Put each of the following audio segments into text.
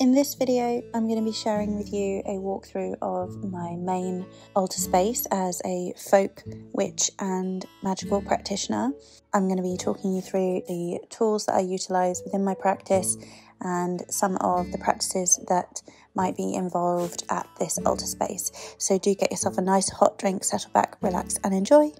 In this video, I'm going to be sharing with you a walkthrough of my main altar space as a folk, witch and magical practitioner. I'm going to be talking you through the tools that I utilise within my practice and some of the practices that might be involved at this altar space. So do get yourself a nice hot drink, settle back, relax and enjoy.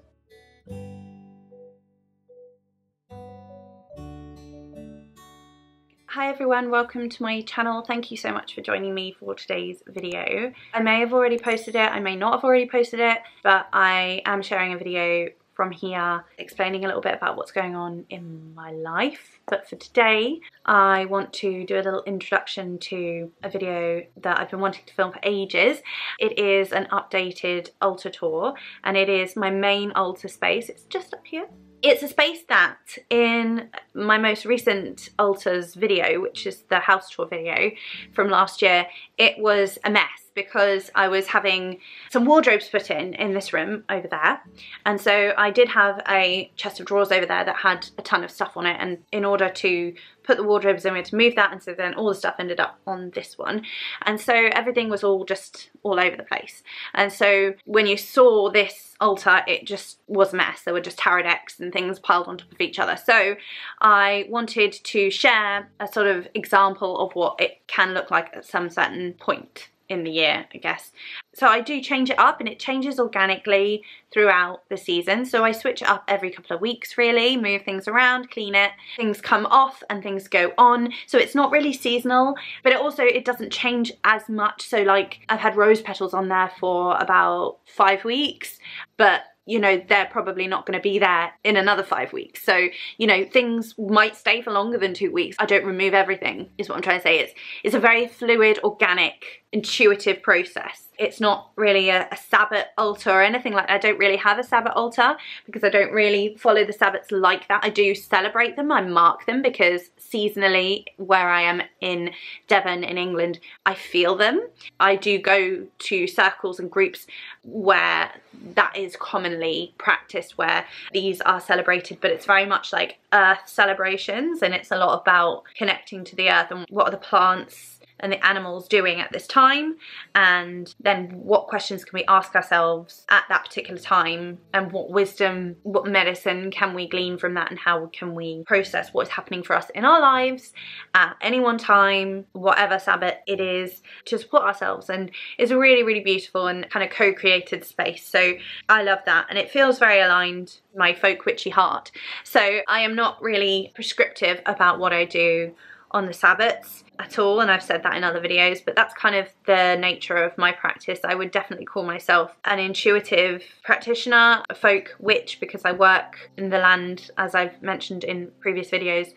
Hi everyone, welcome to my channel. Thank you so much for joining me for today's video. I may have already posted it, I may not have already posted it, but I am sharing a video from here explaining a little bit about what's going on in my life. But for today, I want to do a little introduction to a video that I've been wanting to film for ages. It is an updated altar tour and it is my main altar space. It's just up here. It's a space that in my most recent altars video, which is the house tour video from last year, it was a mess because I was having some wardrobes put in this room over there. And so I did have a chest of drawers over there that had a ton of stuff on it, and in order to put the wardrobes in, we had to move that, and so then all the stuff ended up on this one. And so everything was all just all over the place. And so when you saw this altar, it just was a mess. There were just tarot decks and things piled on top of each other. So I wanted to share a sort of example of what it can look like at some certain point in the year, I guess. So I do change it up, and it changes organically throughout the season. So I switch it up every couple of weeks, really, move things around, clean it, things come off and things go on. So it's not really seasonal, but it doesn't change as much. So like I've had rose petals on there for about 5 weeks, but you know, they're probably not going to be there in another 5 weeks. So, you know, things might stay for longer than 2 weeks. I don't remove everything, is what I'm trying to say. It's a very fluid, organic, intuitive process. It's not really a Sabbath altar or anything like that. I don't really have a Sabbath altar because I don't really follow the Sabbaths like that. I do celebrate them, I mark them, because seasonally where I am in Devon in England, I feel them. I do go to circles and groups where that is commonly practiced, where these are celebrated, but it's very much like earth celebrations, and it's a lot about connecting to the earth and what are the plants and the animals doing at this time, and then what questions can we ask ourselves at that particular time, and what wisdom, what medicine can we glean from that, and how can we process what is happening for us in our lives at any one time, whatever Sabbath it is, to support ourselves. And it's a really, really beautiful and kind of co-created space. So I love that, and it feels very aligned with my folk witchy heart. So I am not really prescriptive about what I do on the Sabbaths at all, and I've said that in other videos, but that's kind of the nature of my practice. I would definitely call myself an intuitive practitioner, a folk witch, because I work in the land, as I've mentioned in previous videos,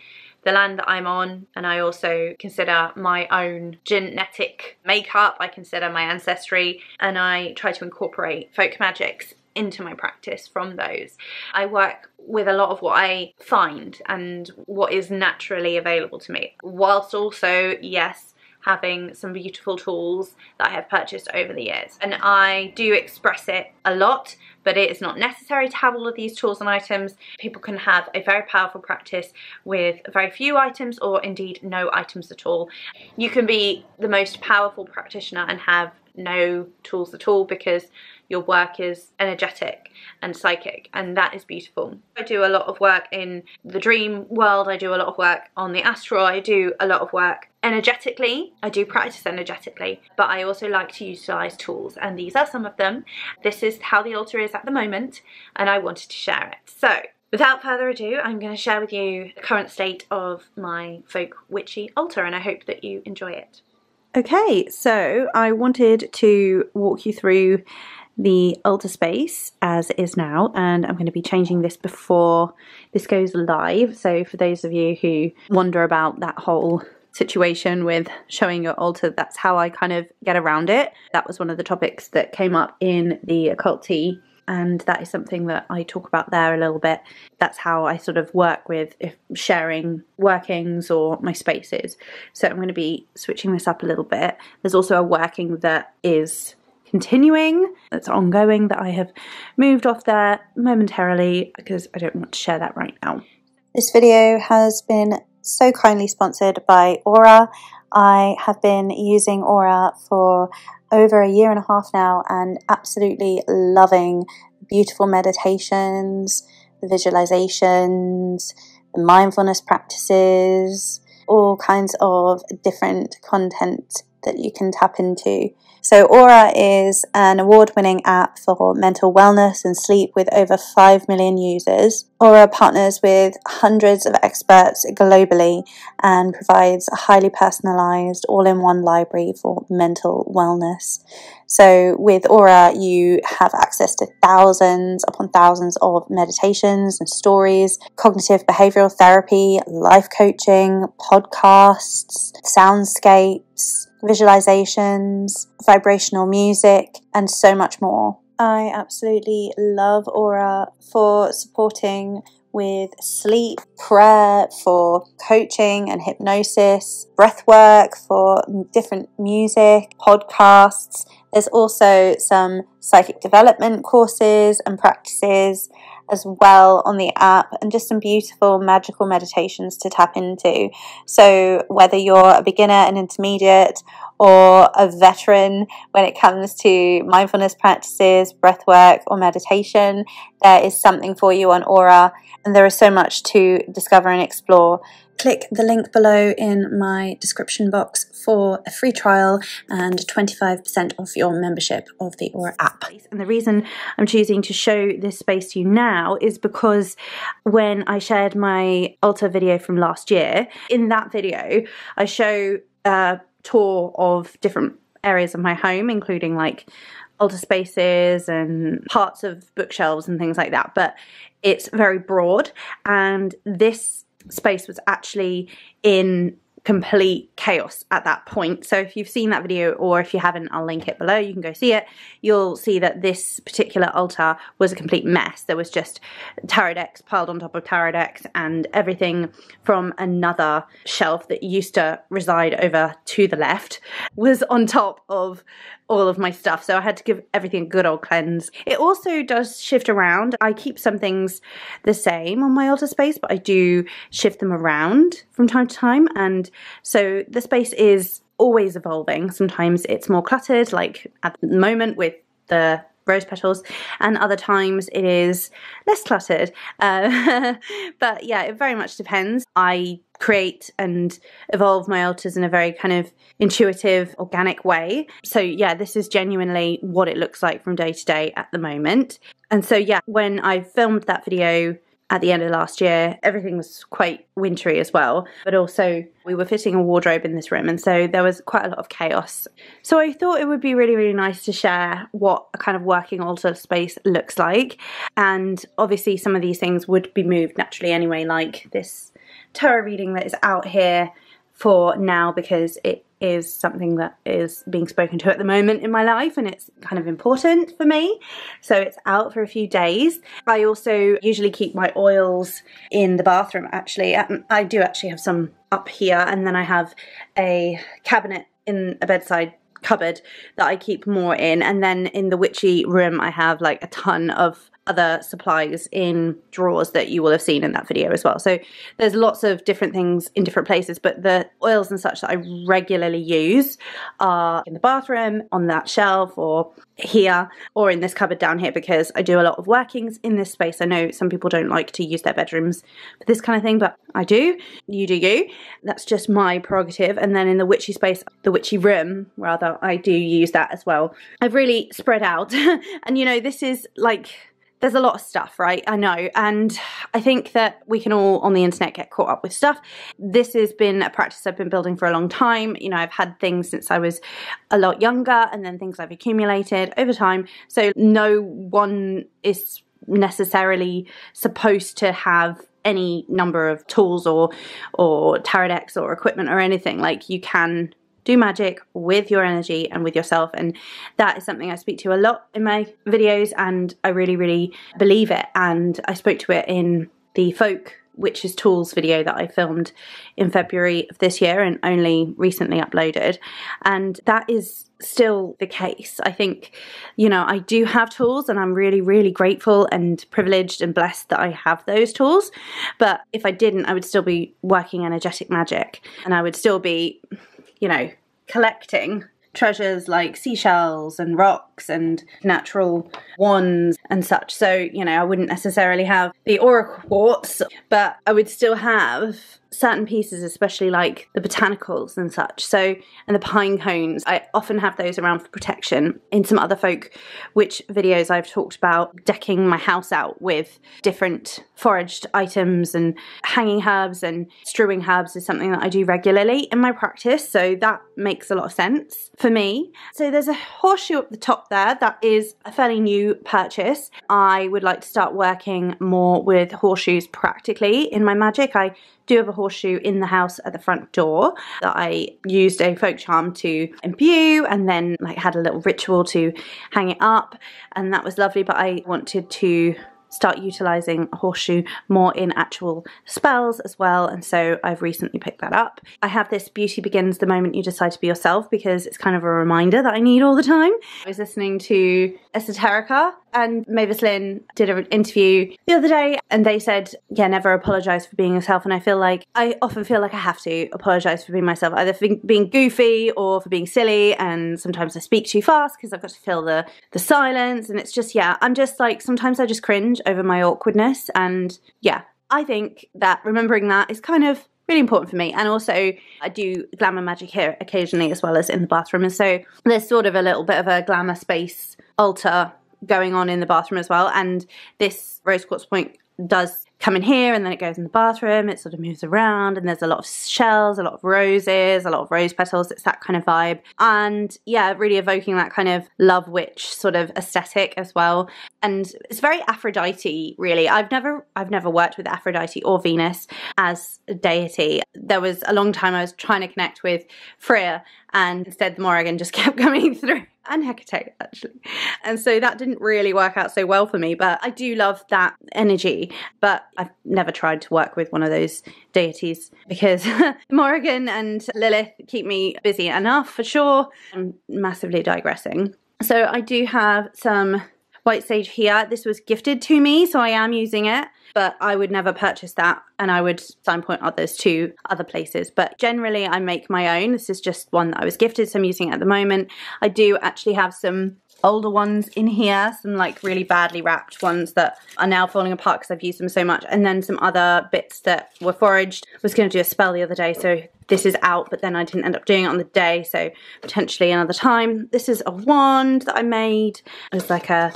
the land that I'm on, and I also consider my own genetic makeup, I consider my ancestry, and I try to incorporate folk magics into my practice from those. I work with a lot of what I find and what is naturally available to me, whilst also, yes, having some beautiful tools that I have purchased over the years. And I do express it a lot, but it is not necessary to have all of these tools and items. People can have a very powerful practice with very few items, or indeed no items at all. You can be the most powerful practitioner and have no tools at all, because your work is energetic and psychic, and that is beautiful. I do a lot of work in the dream world, I do a lot of work on the astral, I do a lot of work energetically, I do practice energetically, but I also like to utilise tools, and these are some of them. This is how the altar is at the moment, and I wanted to share it. So without further ado, I'm going to share with you the current state of my folk witchy altar, and I hope that you enjoy it. Okay, so I wanted to walk you through the altar space as it is now, and I'm going to be changing this before this goes live. So for those of you who wonder about that whole situation with showing your altar, that's how I kind of get around it. That was one of the topics that came up in the occult tea, and that is something that I talk about there a little bit. That's how I sort of work with sharing workings or my spaces. So I'm going to be switching this up a little bit. There's also a working that is continuing, that's ongoing, that I have moved off there momentarily because I don't want to share that right now. This video has been so kindly sponsored by Aura. I have been using Aura for over a year and a half now and absolutely loving the beautiful meditations, the visualizations, the mindfulness practices, all kinds of different content that you can tap into. So Aura is an award-winning app for mental wellness and sleep with over 5 million users. Aura partners with hundreds of experts globally and provides a highly personalized all-in-one library for mental wellness. So with Aura, you have access to thousands upon thousands of meditations and stories, cognitive behavioral therapy, life coaching, podcasts, soundscapes, visualizations, vibrational music, and so much more. I absolutely love Aura for supporting with sleep, prayer, for coaching and hypnosis, breath work, for different music, podcasts. There's also some psychic development courses and practices as well on the app, and just some beautiful magical meditations to tap into. So whether you're a beginner, an intermediate, or a veteran when it comes to mindfulness practices, breath work, or meditation, there is something for you on Aura, and there is so much to discover and explore. Click the link below in my description box for a free trial and 25% off your membership of the Aura app. And the reason I'm choosing to show this space to you now is because when I shared my altar video from last year, in that video I show a tour of different areas of my home, including like altar spaces and parts of bookshelves and things like that, but it's very broad, and this space was actually in complete chaos at that point. So if you've seen that video, or if you haven't, I'll link it below, you can go see it. You'll see that this particular altar was a complete mess. There was just tarot decks piled on top of tarot decks, and everything from another shelf that used to reside over to the left was on top of all of my stuff. So I had to give everything a good old cleanse. It also does shift around. I keep some things the same on my altar space, but I do shift them around from time to time, and so the space is always evolving. Sometimes it's more cluttered, like at the moment with the rose petals, and other times it is less cluttered. But yeah, it very much depends. I create and evolve my altars in a very kind of intuitive, organic way. So yeah, this is genuinely what it looks like from day to day at the moment. And so yeah, when I filmed that video at the end of last year, everything was quite wintry as well, but also we were fitting a wardrobe in this room, and so there was quite a lot of chaos. So I thought it would be really, really nice to share what a kind of working altar space looks like. And obviously some of these things would be moved naturally anyway, like this tarot reading that is out here for now because it is something that is being spoken to at the moment in my life, and it's kind of important for me, so it's out for a few days. I also usually keep my oils in the bathroom. Actually, I do actually have some up here, and then I have a cabinet in a bedside cupboard that I keep more in, and then in the witchy room I have like a ton of other supplies in drawers that you will have seen in that video as well. So there's lots of different things in different places, but the oils and such that I regularly use are in the bathroom, on that shelf, or here, or in this cupboard down here, because I do a lot of workings in this space. I know some people don't like to use their bedrooms for this kind of thing, but I do. You do you. That's just my prerogative. And then in the witchy space, the witchy room rather, I do use that as well. I've really spread out and you know, this is like, there's a lot of stuff, right? I know. And I think that we can all on the internet get caught up with stuff. This has been a practice I've been building for a long time. You know, I've had things since I was a lot younger, and then things I've accumulated over time. So no one is necessarily supposed to have any number of tools or tarot decks or equipment or anything. Like, you can do magic with your energy and with yourself, and that is something I speak to a lot in my videos, and I really, really believe it. And I spoke to it in the folk witches tools video that I filmed in February of this year and only recently uploaded, and that is still the case. I think, you know, I do have tools and I'm really, really grateful and privileged and blessed that I have those tools, but if I didn't, I would still be working energetic magic, and I would still be, you know, collecting treasures like seashells and rocks and natural wands and such. So, you know, I wouldn't necessarily have the aura quartz, but I would still have certain pieces, especially like the botanicals and such. So, and the pine cones, I often have those around for protection. In some other folk witch videos, I've talked about decking my house out with different foraged items, and hanging herbs and strewing herbs is something that I do regularly in my practice. So that makes a lot of sense for me. So there's a horseshoe at the top there. That is a fairly new purchase. I would like to start working more with horseshoes practically in my magic. I do have a horseshoe in the house at the front door that I used a folk charm to imbue, and then like had a little ritual to hang it up, and that was lovely. But I wanted to start utilizing a horseshoe more in actual spells as well, and so I've recently picked that up. I have this Beauty Begins the Moment You Decide to Be Yourself because it's kind of a reminder that I need all the time. I was listening to Esoterica, and Mavis Lynn did an interview the other day, and they said, yeah, never apologize for being yourself. And I often feel like I have to apologize for being myself, either for being goofy or for being silly, and sometimes I speak too fast because I've got to fill the silence, and it's just, yeah, I'm just like, sometimes I just cringe over my awkwardness, and yeah, I think that remembering that is kind of really important for me. And also I do Glamour Magick here occasionally as well as in the bathroom, and so there's sort of a little bit of a glamour space altar going on in the bathroom as well, and this rose quartz point does come in here and then it goes in the bathroom. It sort of moves around, and there's a lot of shells, a lot of roses, a lot of rose petals. It's that kind of vibe, and yeah, really evoking that kind of love witch sort of aesthetic as well. And it's very Aphrodite, really. I've never worked with Aphrodite or Venus as a deity. There was a long time I was trying to connect with Freya, and instead Morrigan just kept coming through, and Hecate actually, and so that didn't really work out so well for me. But I do love that energy, but I've never tried to work with one of those deities because Morrigan and Lilith keep me busy enough for sure. I'm massively digressing. So I do have some white sage here. This was gifted to me, so I am using it, but I would never purchase that, and I would signpoint others to other places. But generally I make my own. This is just one that I was gifted, so I'm using it at the moment. I do actually have some older ones in here, some like really badly wrapped ones that are now falling apart because I've used them so much, and then some other bits that were foraged. I was going to do a spell the other day, so this is out, but then I didn't end up doing it on the day, so potentially another time. This is a wand that I made. It was like a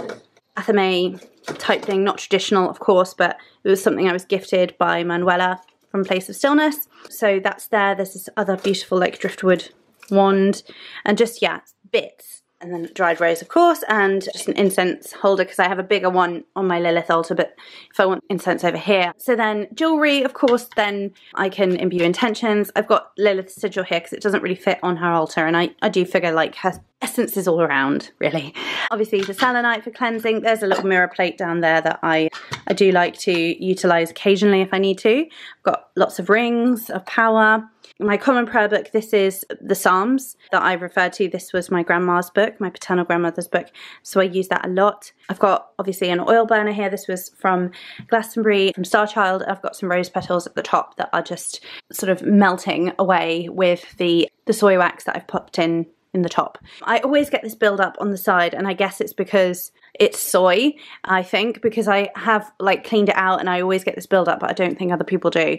athame type thing, not traditional of course, but it was something I was gifted by Manuela from Place of Stillness. So that's there. There's this other beautiful like driftwood wand, and just, yeah, bits. And then dried rose, of course, and just an incense holder because I have a bigger one on my Lilith altar, but if I want incense over here. So then jewellery, of course, then I can imbue intentions. I've got Lilith's sigil here because it doesn't really fit on her altar, and I do figure like her essence is all around, really. Obviously the selenite for cleansing. There's a little mirror plate down there that I do like to utilise occasionally if I need to. I've got lots of rings of power. My common prayer book, this is the Psalms that I refer to. This was my grandma's book, my paternal grandmother's book, so I use that a lot. I've got obviously an oil burner here. This was from Glastonbury, from Starchild. I've got some rose petals at the top that are just sort of melting away with the soy wax that I've popped in the top. I always get this build up on the side, and I guess it's because it's soy, I think, because I have like cleaned it out and I always get this build up, but I don't think other people do.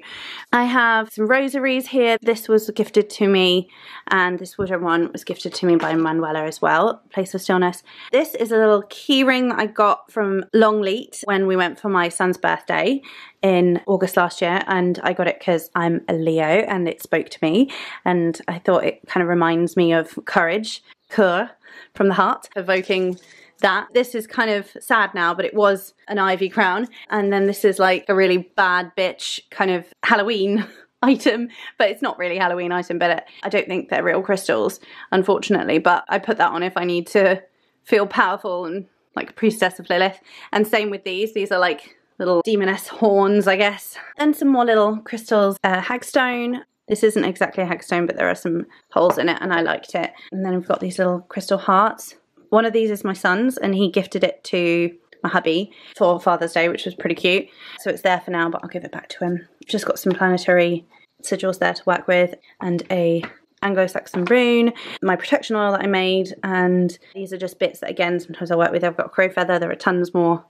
I have some rosaries here. This was gifted to me, and this wooden one was gifted to me by Manuela as well, Place of Stillness. This is a little key ring that I got from Longleat when we went for my son's birthday in August last year, and I got it because I'm a Leo and it spoke to me, and I thought it kind of reminds me of courage, cœur, from the heart, evoking that. This is kind of sad now, but it was an ivy crown, and then this is like a really bad bitch kind of Halloween item, but it's not really a Halloween item, but I don't think they're real crystals, unfortunately, but I put that on if I need to feel powerful and like a priestess of Lilith. And same with these are like little demoness horns, I guess. Then some more little crystals, hagstone. This isn't exactly a hagstone, but there are some holes in it and I liked it. And then we've got these little crystal hearts. One of these is my son's and he gifted it to my hubby for Father's Day, which was pretty cute. So it's there for now, but I'll give it back to him. Just got some planetary sigils there to work with and a Anglo-Saxon rune, my protection oil that I made, and these are just bits that again sometimes I work with. I've got a crow feather, there are tons more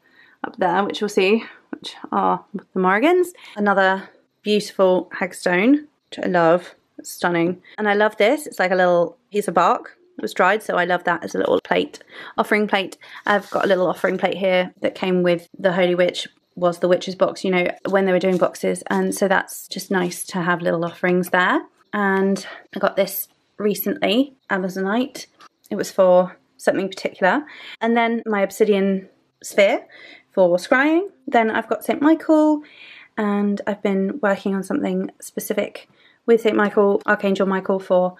up there which you'll see, which are the Morrigans. Another beautiful hagstone, which I love, it's stunning. And I love this, it's like a little piece of bark. It was dried, so I love that as a little plate, offering plate. I've got a little offering plate here that came with the Holy Witch, was the witch's box, you know, when they were doing boxes, and so that's just nice to have little offerings there. And I got this recently, Amazonite. It was for something particular. And then my obsidian sphere for scrying. Then I've got St. Michael, and I've been working on something specific with St. Michael, Archangel Michael, for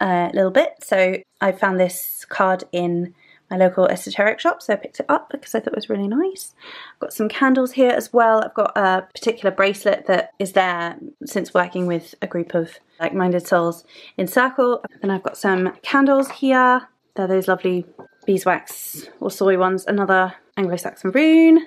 a little bit. So I found this card in my local esoteric shop, so I picked it up because I thought it was really nice. I've got some candles here as well. I've got a particular bracelet that is there since working with a group of like-minded souls in Circle. And I've got some candles here. They're those lovely beeswax or soy ones. Another Anglo-Saxon rune.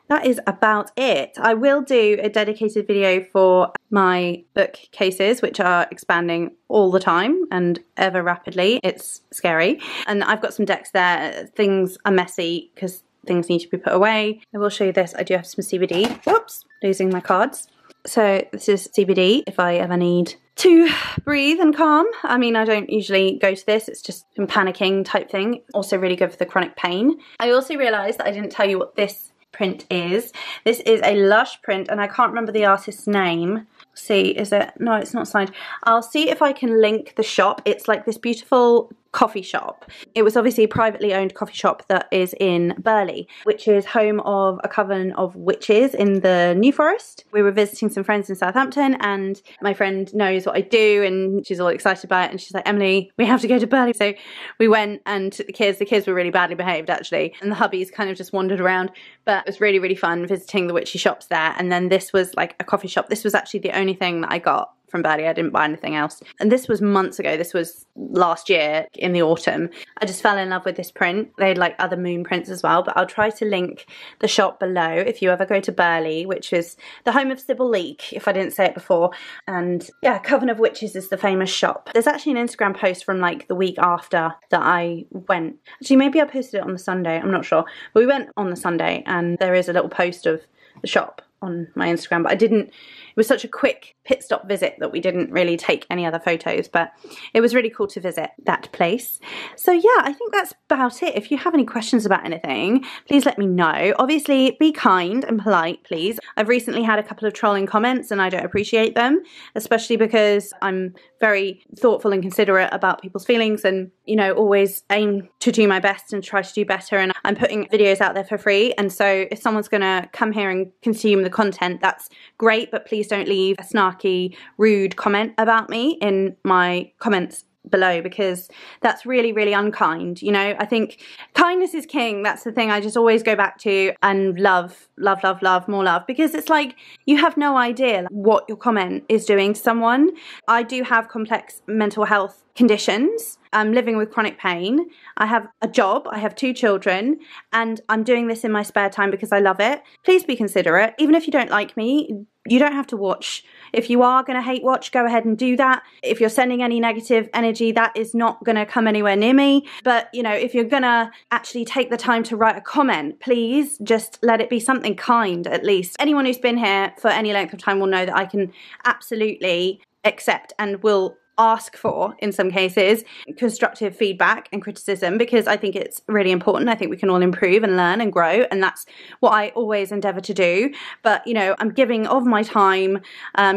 That is about it. I will do a dedicated video for my bookcases, which are expanding all the time and ever rapidly. It's scary. And I've got some decks there. Things are messy because things need to be put away. I will show you this. I do have some CBD. Whoops, losing my cards. So this is CBD if I ever need to breathe and calm. I mean, I don't usually go to this. It's just some panicking type thing. Also really good for the chronic pain. I also realised that I didn't tell you what this print is. This is a Lush print and I can't remember the artist's name. See, is it? No, it's not signed. I'll see if I can link the shop. It's like this beautiful coffee shop. It was obviously a privately owned coffee shop that is in Burley, which is home of a coven of witches in the New Forest. We were visiting some friends in Southampton and my friend knows what I do and she's all excited about it and she's like, Emily, we have to go to Burley. So we went and took the kids were really badly behaved actually, and the hubbies kind of just wandered around, but it was really, really fun visiting the witchy shops there. And then this was like a coffee shop. This was actually the only thing that I got from Burley. I didn't buy anything else. And this was months ago. This was last year in the autumn. I just fell in love with this print. They had like other moon prints as well, but I'll try to link the shop below if you ever go to Burley, which is the home of Sybil Leek, if I didn't say it before. And yeah, Coven of Witches is the famous shop. There's actually an Instagram post from like the week after that I went. Actually, maybe I posted it on the Sunday. I'm not sure. But we went on the Sunday and there is a little post of the shop on my Instagram, but I didn't, it was such a quick pit stop visit that we didn't really take any other photos, but it was really cool to visit that place. So yeah, I think that's about it. If you have any questions about anything, please let me know. Obviously, be kind and polite, please. I've recently had a couple of trolling comments and I don't appreciate them, especially because I'm very thoughtful and considerate about people's feelings and, you know, always aim to do my best and try to do better. And I'm putting videos out there for free. And so if someone's gonna come here and consume the content, that's great, but please don't leave a snarky, rude comment about me in my comments below, because that's really, really unkind. You know, I think kindness is king. That's the thing I just always go back to, and love, love, love, love, more love, because it's like you have no idea what your comment is doing to someone. I do have complex mental health conditions. I'm living with chronic pain. I have a job, I have 2 children, and I'm doing this in my spare time because I love it. Please be considerate. Even if you don't like me, you don't have to watch. If you are going to hate watch, go ahead and do that. If you're sending any negative energy, that is not going to come anywhere near me. But, you know, if you're going to actually take the time to write a comment, please just let it be something kind at least. Anyone who's been here for any length of time will know that I can absolutely accept and will ask for, in some cases, constructive feedback and criticism, because I think it's really important. I think we can all improve and learn and grow, and that's what I always endeavour to do. But, you know, I'm giving of my time,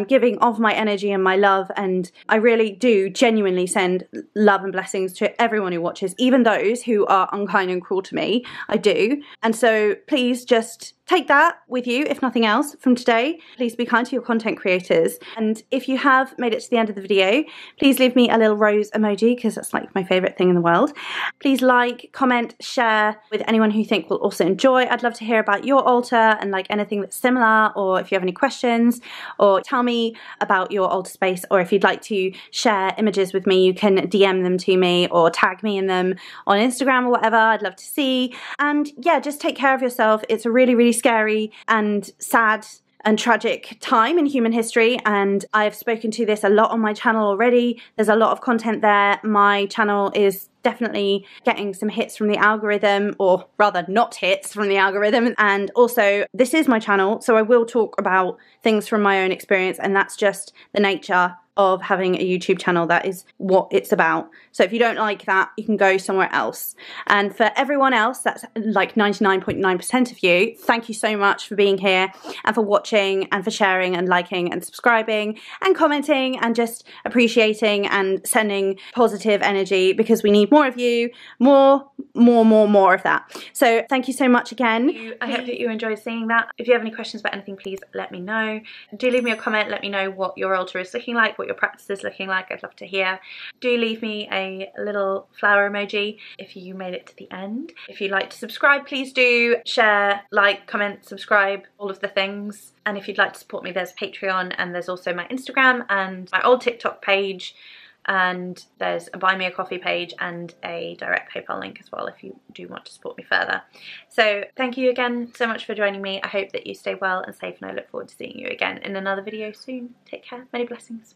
giving of my energy and my love, and I really do genuinely send love and blessings to everyone who watches, even those who are unkind and cruel to me. I do. And so please just take that with you, if nothing else, from today. Please be kind to your content creators. And if you have made it to the end of the video, please leave me a little rose emoji, because that's like my favourite thing in the world. Please like, comment, share with anyone who you think will also enjoy. I'd love to hear about your altar and like anything that's similar, or if you have any questions, or tell me about your altar space, or if you'd like to share images with me, you can DM them to me or tag me in them on Instagram or whatever. I'd love to see. And yeah, just take care of yourself. It's a really, really scary and sad and tragic time in human history, and I've spoken to this a lot on my channel already. There's a lot of content there. My channel is definitely getting some hits from the algorithm, or rather not hits from the algorithm, and also this is my channel, so I will talk about things from my own experience, and that's just the nature of having a YouTube channel. That is what it's about. So if you don't like that, you can go somewhere else. And for everyone else, that's like 99.9% of you, thank you so much for being here and for watching and for sharing and liking and subscribing and commenting and just appreciating and sending positive energy, because we need more of you, more of that. So thank you so much again. I hope that you enjoyed seeing that. If you have any questions about anything, please let me know. Do leave me a comment, let me know what your altar is looking like, what your practice is looking like. I'd love to hear. Do leave me a little flower emoji if you made it to the end. If you'd like to subscribe, please do. Share, like, comment, subscribe, all of the things. And if you'd like to support me, there's Patreon, and there's also my Instagram and my old TikTok page, and there's a buy me a coffee page and a direct PayPal link as well if you do want to support me further. So thank you again so much for joining me. I hope that you stay well and safe, and I look forward to seeing you again in another video soon. Take care. Many blessings.